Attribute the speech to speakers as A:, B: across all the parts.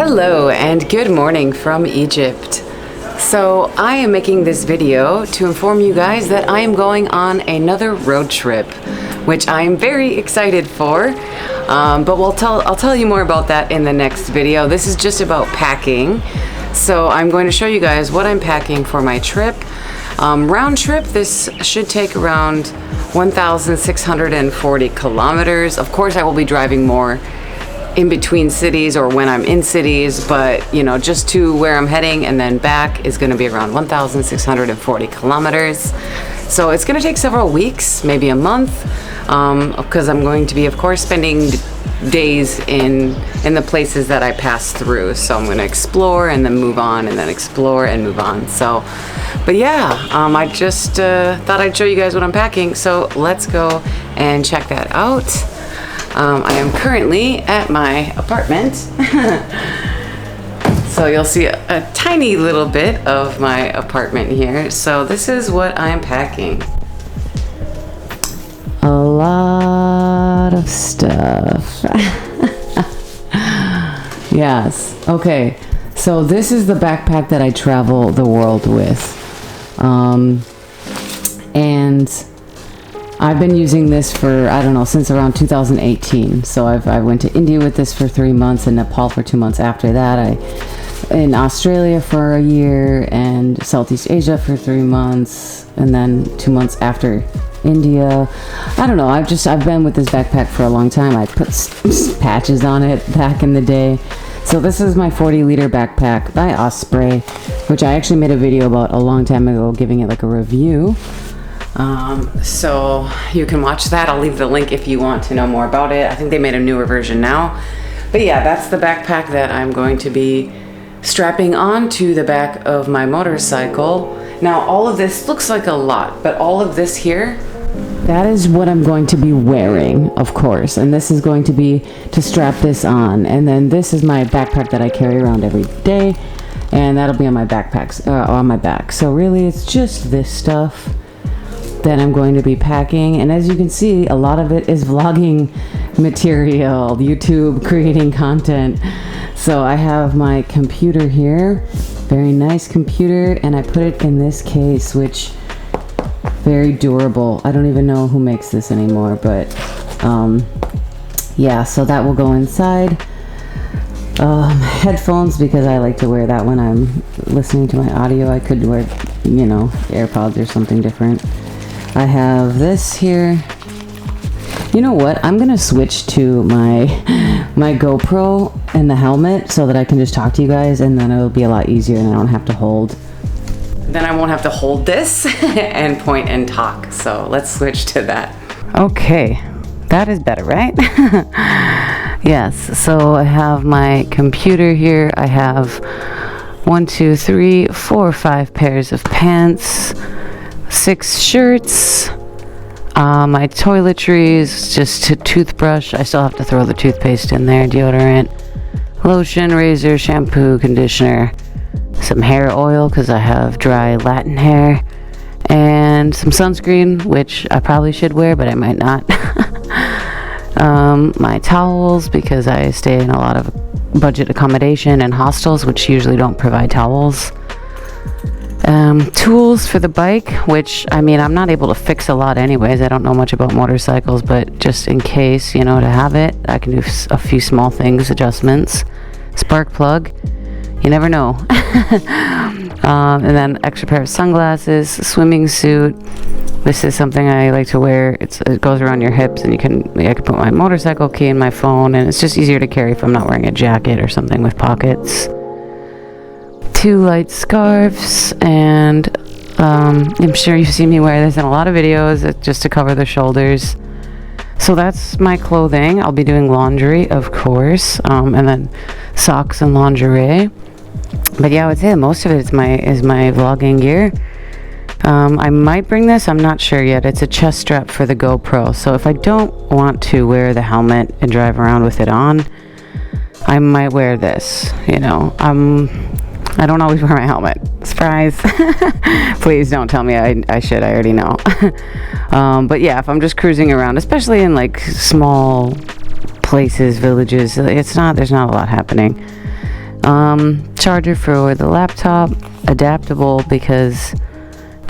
A: Hello and good morning from Egypt. So I am making this video to inform you guys that I am going on another road trip, which I am very excited for. But I'll tell you more about that in the next video. This is just about packing. So I'm going to show you guys what I'm packing for my trip. Round trip, this should take around 1,640 kilometers. Of course, I will be driving more in between cities or when I'm in cities, but you know, just to where I'm heading and then back is going to be around 1,640 kilometers. So it's going to take several weeks, maybe a month, because I'm going to be, of course, spending days in the places that I pass through. So I'm going to explore and then move on, and then explore and move on. So, but yeah, I just thought I'd show you guys what I'm packing. So let's go and check that out. I am currently at my apartment. So you'll see a tiny little bit of my apartment here. So this is what I'm packing. A lot of stuff. Yes. Okay. So this is the backpack that I travel the world with. And I've been using this for, I don't know, since around 2018. So I went to India with this for 3 months and Nepal for 2 months after that. In Australia for a year and Southeast Asia for 3 months, and then 2 months after India. I don't know, I've been with this backpack for a long time. I put patches on it back in the day. So this is my 40-liter backpack by Osprey, which I actually made a video about a long time ago, giving it like a review. So you can watch that. I'll leave the link if you want to know more about it. I think they made a newer version now. But yeah, that's the backpack that I'm going to be strapping onto the back of my motorcycle. Now, all of this looks like a lot, but all of this here, that is what I'm going to be wearing, of course. And this is going to be to strap this on. And then this is my backpack that I carry around every day. And that'll be on my backpacks, on my back. So really, it's just this stuff that I'm going to be packing. And as you can see, a lot of it is vlogging material, YouTube, creating content. So I have my computer here, very nice computer, and I put it in this case, which very durable. I don't even know who makes this anymore, but yeah, so that will go inside. Headphones, because I like to wear that when I'm listening to my audio. I could wear, you know, AirPods or something different. I have this here. You know what? I'm gonna switch to my GoPro and the helmet so that I can just talk to you guys, and then it'll be a lot easier and I don't have to hold. Then I won't have to hold this and point and talk. So let's switch to that. Okay, that is better, right? Yes, so I have my computer here. I have 1, 2, 3, 4, 5 pairs of pants, 6 shirts, my toiletries, just a toothbrush. I still have to throw the toothpaste in there, deodorant, lotion, razor, shampoo, conditioner, some hair oil because I have dry Latin hair, and some sunscreen, which I probably should wear, but I might not. My towels, because I stay in a lot of budget accommodation and hostels, which usually don't provide towels. Tools for the bike, which, I mean, I'm not able to fix a lot anyways. I don't know much about motorcycles, but just in case, you know, to have it, I can do a few small things, adjustments. Spark plug, you never know. And then extra pair of sunglasses, swimming suit. This is something I like to wear. It goes around your hips, and I can put my motorcycle key in my phone, and it's just easier to carry if I'm not wearing a jacket or something with pockets. 2 light scarves, and I'm sure you've seen me wear this in a lot of videos, just to cover the shoulders. So that's my clothing. I'll be doing laundry, of course, and then socks and lingerie. But yeah, I would say most of it is my vlogging gear. I might bring this, I'm not sure yet. It's a chest strap for the GoPro. So if I don't want to wear the helmet and drive around with it on, I might wear this, you know. I don't always wear my helmet. Surprise. Please don't tell me I should. I already know. But yeah, if I'm just cruising around, especially in like small places, villages, there's not a lot happening. Charger for the laptop, adaptable because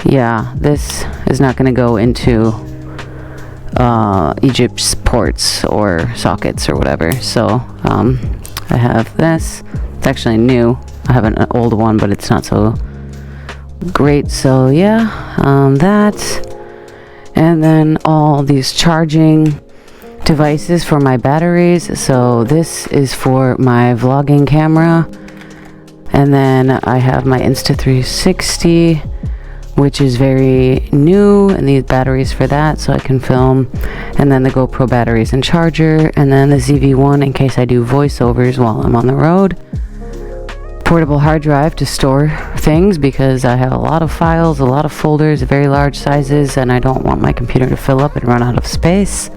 A: yeah, this is not going to go into Egypt's ports or sockets or whatever. So I have this. It's actually new. I have an old one, but it's not so great. So yeah, that, and then all these charging devices for my batteries. So this is for my vlogging camera, and then I have my Insta360, which is very new, and these batteries for that so I can film, and then the GoPro batteries and charger, and then the ZV-1 in case I do voiceovers while I'm on the road. Portable hard drive to store things because I have a lot of files, a lot of folders, very large sizes, and I don't want my computer to fill up and run out of space.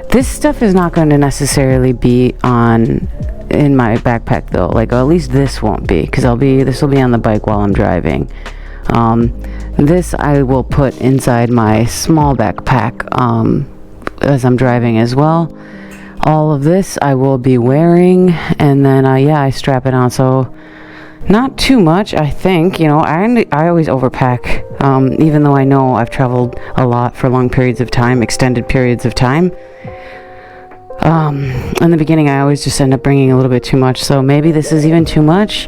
A: This stuff is not going to necessarily be in my backpack though, like, or at least this won't be, because this will be on the bike while I'm driving. This I will put inside my small backpack as I'm driving as well. All of this I will be wearing, and then yeah, I strap it on, so not too much, I think. You know, I always overpack, even though I know I've traveled a lot for long periods of time, extended periods of time. In the beginning I always just end up bringing a little bit too much, so maybe this is even too much,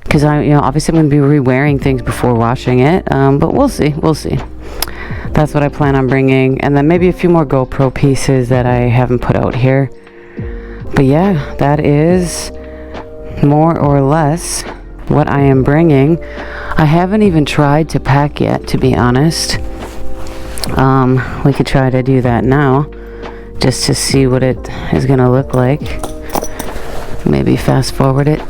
A: because obviously I'm going to be re-wearing things before washing it, but we'll see. That's what I plan on bringing, and then maybe a few more GoPro pieces that I haven't put out here. But yeah, that is more or less what I am bringing. I haven't even tried to pack yet, to be honest. We could try to do that now, just to see what it is gonna look like. Maybe fast forward it.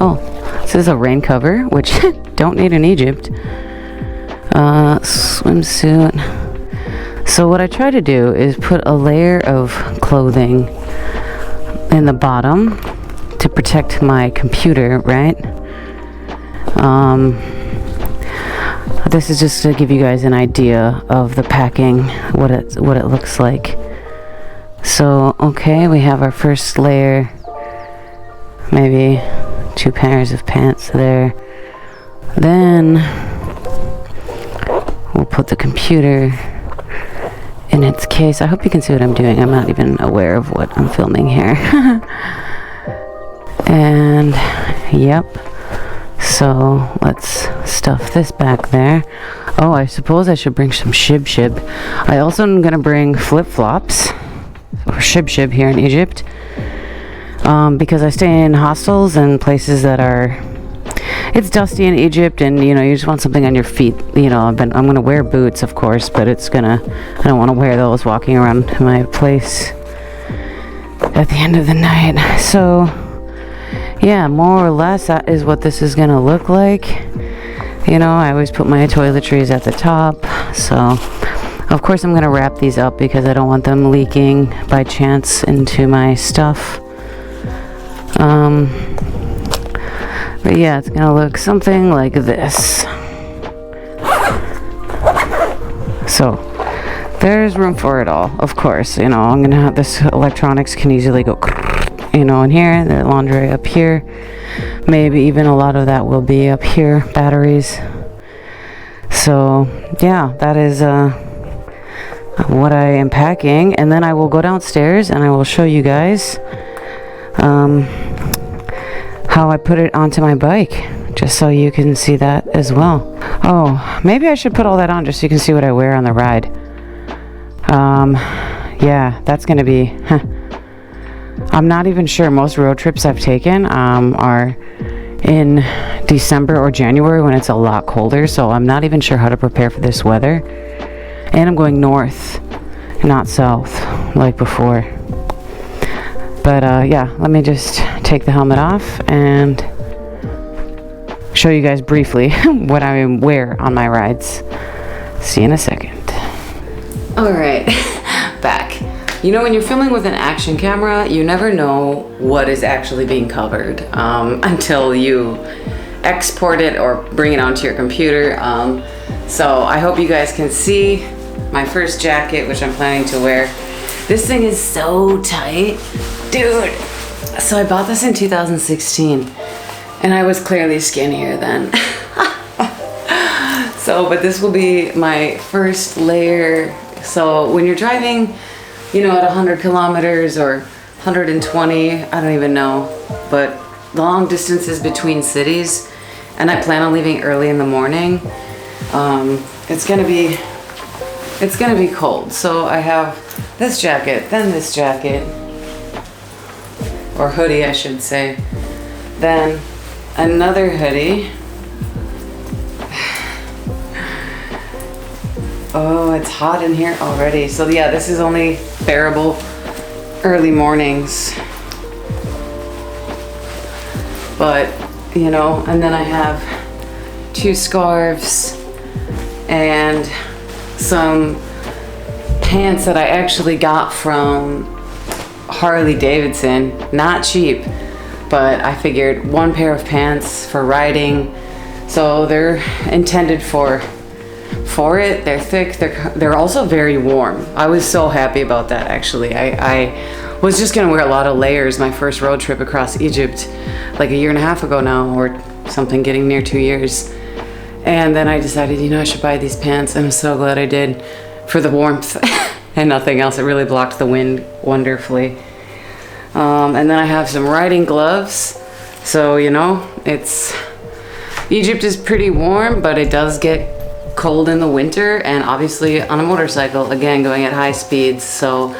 A: Oh, this is a rain cover, which don't need in Egypt. Swimsuit. So what I try to do is put a layer of clothing in the bottom to protect my computer, right? This is just to give you guys an idea of the packing, what it looks like. So okay, we have our first layer, maybe 2 pairs of pants there. Then we'll put the computer in its case. I hope you can see what I'm doing. I'm not even aware of what I'm filming here. And yep, so let's stuff this back there. Oh, I suppose I should bring some shib. I also am gonna bring flip-flops, or shib here in Egypt, because I stay in hostels and places that are, it's dusty in Egypt, and you just want something on your feet. I'm gonna wear boots, of course, but I don't want to wear those walking around my place at the end of the night. So yeah, more or less that is what this is gonna look like. I always put my toiletries at the top, so of course I'm gonna wrap these up because I don't want them leaking by chance into my stuff. But yeah, it's gonna look something like this. So there's room for it all, of course. I'm gonna have this electronics can easily go in here, the laundry up here, maybe even a lot of that will be up here, batteries. So yeah, that is what I am packing, and then I will go downstairs and I will show you guys how I put it onto my bike, just so you can see that as well. Oh, maybe I should put all that on just so you can see what I wear on the ride. Yeah, that's gonna be I'm not even sure. Most road trips I've taken are in December or January when it's a lot colder, so I'm not even sure how to prepare for this weather. And I'm going north, not south like before. But yeah, let me just take the helmet off and show you guys briefly what I wear on my rides. See you in a second. All right, back. When you're filming with an action camera, you never know what is actually being covered until you export it or bring it onto your computer. So I hope you guys can see my first jacket, which I'm planning to wear. This thing is so tight. Dude, So I bought this in 2016 and I was clearly skinnier then. So, but this will be my first layer. So when you're driving, you know, at 100 kilometers or 120, I don't even know, but long distances between cities, and I plan on leaving early in the morning, it's gonna be cold. So I have this jacket, then this jacket, or hoodie I should say, then another hoodie. Oh, it's hot in here already. So yeah, this is only bearable early mornings. But, you know, and then I have 2 scarves and some pants that I actually got from Harley Davidson. Not cheap, but I figured 1 pair of pants for riding. So they're intended for it. They're thick. They're also very warm. I was so happy about that, actually. I was just gonna wear a lot of layers my first road trip across Egypt like a year and a half ago now, or something, getting near 2 years. And then I decided, you know, I should buy these pants, and I'm so glad I did, for the warmth and nothing else. It really blocked the wind wonderfully. And then I have some riding gloves. So, you know, Egypt is pretty warm, but it does get cold in the winter, and obviously on a motorcycle, again, going at high speeds. So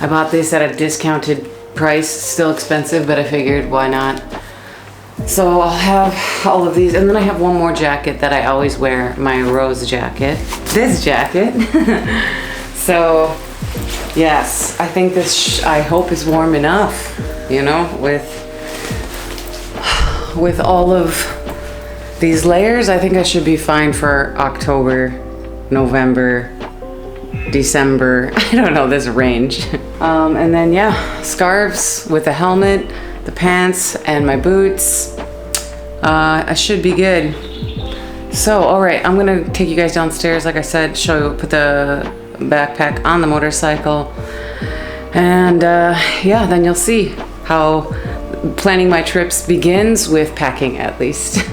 A: I bought this at a discounted price, still expensive, but I figured why not. So I'll have all of these, and then I have one more jacket that I always wear, my rose jacket, this jacket. So yes, I think this I hope is warm enough, you know, with all of these layers. I think I should be fine for October, November, December. I don't know, this range. And then yeah, scarves with a helmet, the pants, and my boots. I should be good. So, all right, I'm gonna take you guys downstairs, like I said, put the backpack on the motorcycle. And yeah, then you'll see how planning my trips begins with packing, at least.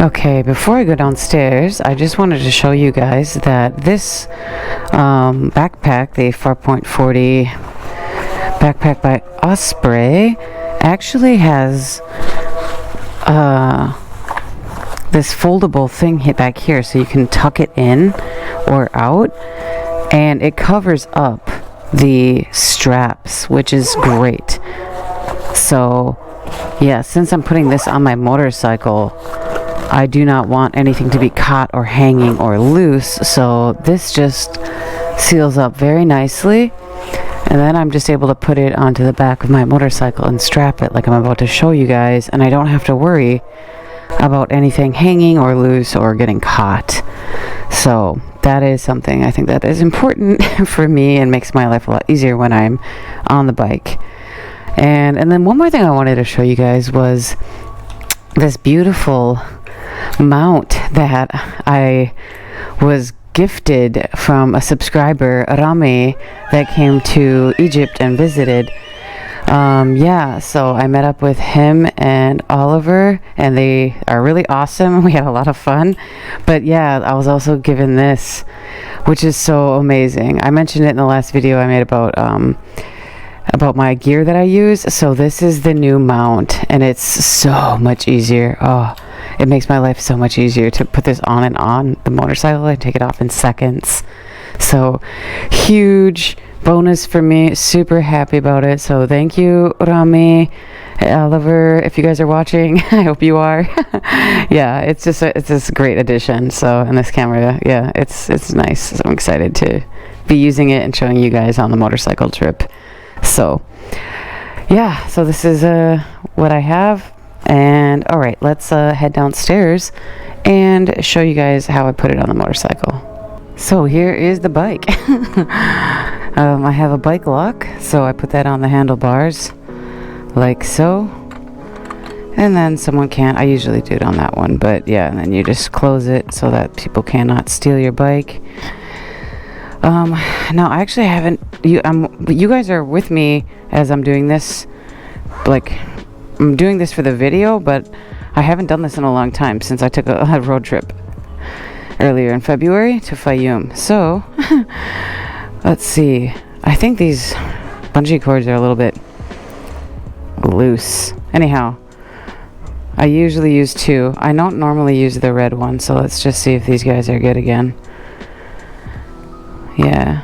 A: Okay, before I go downstairs, I just wanted to show you guys that this backpack, the 4.40 backpack by Osprey, actually has this foldable thing back here, so you can tuck it in or out, and it covers up the straps, which is great. So yeah, since I'm putting this on my motorcycle, I do not want anything to be caught or hanging or loose, so this just seals up very nicely, and then I'm just able to put it onto the back of my motorcycle and strap it like I'm about to show you guys, and I don't have to worry about anything hanging or loose or getting caught. So that is something I think that is important for me and makes my life a lot easier when I'm on the bike. And then one more thing I wanted to show you guys was this beautiful mount that I was gifted from a subscriber, Rami, that came to Egypt and visited. Yeah, so I met up with him and Oliver, and they are really awesome. We had a lot of fun. But yeah, I was also given this, which is so amazing. I mentioned it in the last video I made about my gear that I use. So this is the new mount, and it's so much easier. Oh, it makes my life so much easier to put this on and on the motorcycle and take it off in seconds. So huge bonus for me, super happy about it. So thank you, Rami, Oliver, if you guys are watching. I hope you are. Yeah, it's just a great addition. So, and this camera, yeah, it's nice. So I'm excited to be using it and showing you guys on the motorcycle trip. So yeah, so this is what I have. And all right, let's head downstairs and show you guys how I put it on the motorcycle. So here is the bike. I have a bike lock, so I put that on the handlebars like so, and then someone can't. I usually do it on that one, but yeah, and then you just close it so that people cannot steal your bike. Now I actually haven't, you guys are with me as I'm doing this, like, I'm doing this for the video, but I haven't done this in a long time since I took a road trip earlier in February to Fayoum. So, let's see. I think these bungee cords are a little bit loose. Anyhow, I usually use 2. I don't normally use the red one, so let's just see if these guys are good again. Yeah.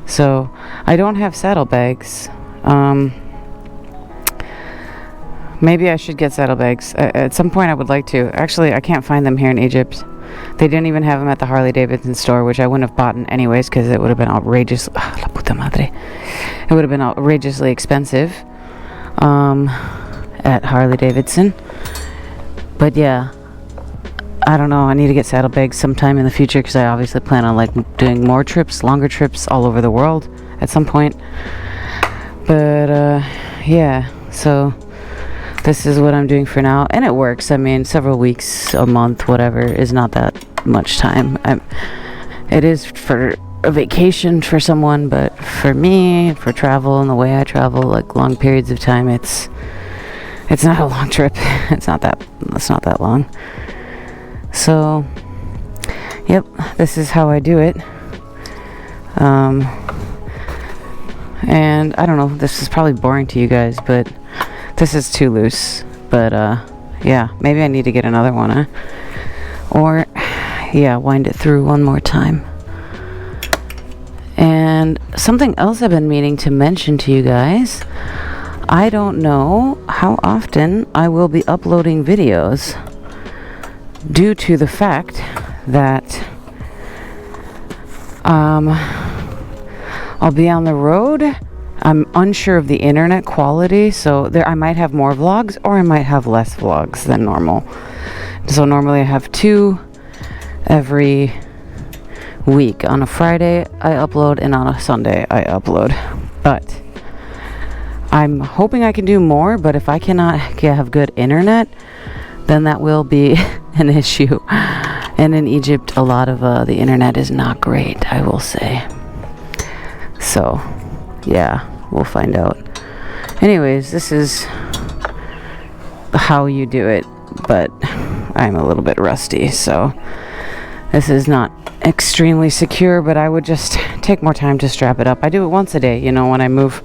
A: So, I don't have saddlebags. Maybe I should get saddlebags. At some point I would like to. Actually, I can't find them here in Egypt. They didn't even have them at the Harley Davidson store, which I wouldn't have bought anyways because it would have been outrageous. La puta madre. It would have been outrageously expensive at Harley Davidson. But yeah, I don't know. I need to get saddlebags sometime in the future because I obviously plan on like doing more trips, longer trips all over the world at some point. But yeah, so this is what I'm doing for now, and it works. I mean, several weeks, a month, whatever, is not that much time. It is for a vacation for someone, but for me, for travel and the way I travel, like long periods of time, it's not a long trip. It's not that long. So, yep, this is how I do it. And I don't know, this is probably boring to you guys, but this is too loose. But yeah, maybe I need to get another one, huh? Or yeah, wind it through one more time. And something else I've been meaning to mention to you guys, I don't know how often I will be uploading videos due to the fact that I'll be on the road. I'm unsure of the internet quality, so I might have more vlogs or I might have less vlogs than normal. So normally I have 2 every week. On a Friday I upload and on a Sunday I upload. But I'm hoping I can do more, but if I cannot have good internet, then that will be an issue. And in Egypt, a lot of the internet is not great, I will say. So, yeah, we'll find out. Anyways, this is how you do it, but I'm a little bit rusty, so this is not extremely secure, but I would just take more time to strap it up. I do it once a day, you know, when I move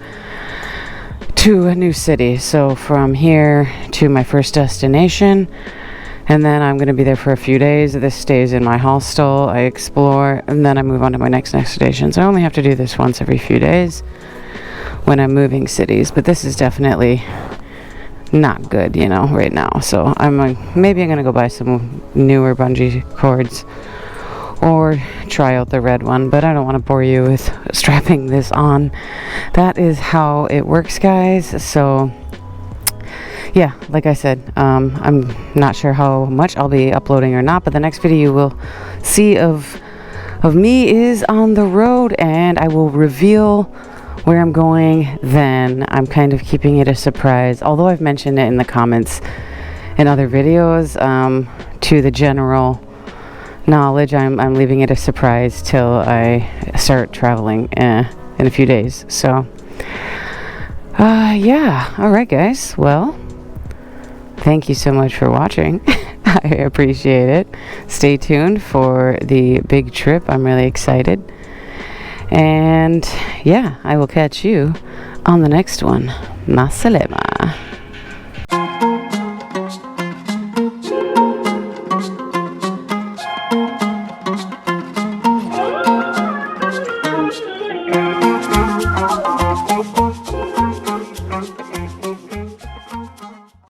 A: to a new city. So from here to my first destination, and then I'm going to be there for a few days. This stays in my hostel, I explore, and then I move on to my next station. So I only have to do this once every few days when I'm moving cities, but this is definitely not good, you know, right now. So maybe I'm going to go buy some newer bungee cords or try out the red one, but I don't want to bore you with strapping this on. That is how it works, guys. So yeah, like I said, I'm not sure how much I'll be uploading or not, but the next video you will see of me is on the road, and I will reveal where I'm going then. I'm kind of keeping it a surprise, although I've mentioned it in the comments in other videos. To the general knowledge, I'm leaving it a surprise till I start traveling in a few days. So yeah, alright guys, well, thank you so much for watching. I appreciate it. Stay tuned for the big trip. I'm really excited. And yeah, I will catch you on the next one. Ma salama.